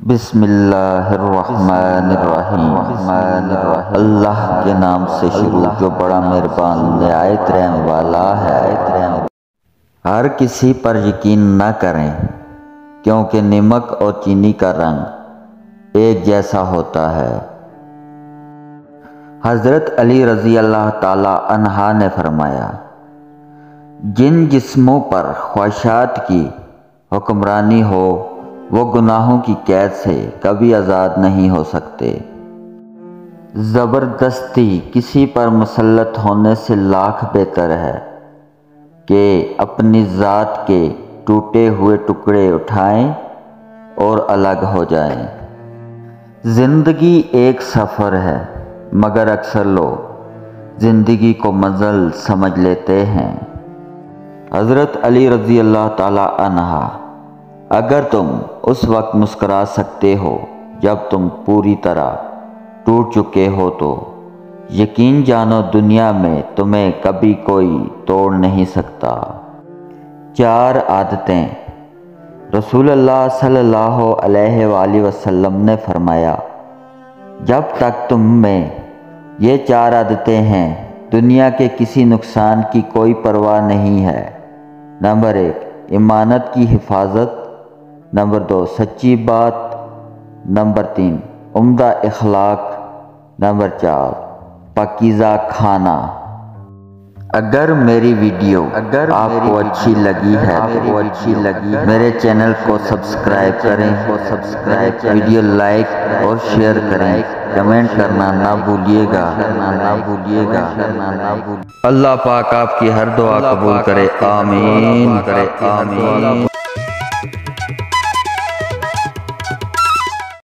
بسم اللہ الرحمن الرحیم۔ اللہ کے نام سے شروع جو بڑا مہربان نہایت رحم والا ہے۔ ہر کسی پر یقین نہ کریں کیونکہ نمک اور چینی کا رنگ ایک جیسا ہوتا ہے۔ حضرت علی رضی اللہ تعالی عنہ نے فرمایا، جن جسموں پر خواہشات کی حکمرانی ہو وہ گناہوں کی قید سے کبھی آزاد نہیں ہو سکتے۔ زبردستی کسی پر مسلط ہونے سے لاکھ بہتر ہے کہ اپنی ذات کے ٹوٹے ہوئے ٹکڑے اٹھائیں اور الگ ہو جائیں۔ زندگی ایک سفر ہے مگر اکثر لوگ زندگی کو منزل سمجھ لیتے ہیں۔ حضرت علی رضی اللہ تعالی عنہ، اگر تم اس وقت مسکرا سکتے ہو جب تم پوری طرح ٹوٹ چکے ہو تو یقین جانو دنیا میں تمہیں کبھی کوئی توڑ نہیں سکتا۔ 4 عادتیں۔ رسول اللہ صلی اللہ علیہ وآلہ وسلم نے فرمایا، جب تک تم میں یہ 4 عادتیں ہیں دنیا کے کسی نقصان کی کوئی پرواہ نہیں ہے۔ نمبر 1، امانت کی حفاظت۔ نمبر 2، سچی بات۔ نمبر 3، عمدہ اخلاق۔ نمبر 4، پاکیزہ کھانا۔ اگر میری ویڈیو آپ کو اچھی لگی ہے میرے چینل کو سبسکرائب کریں، ویڈیو لائک اور شیئر کریں، کمنٹ کرنا نہ بھولیے گا۔ اللہ پاک آپ کی ہر دعا قبول کرے، آمین۔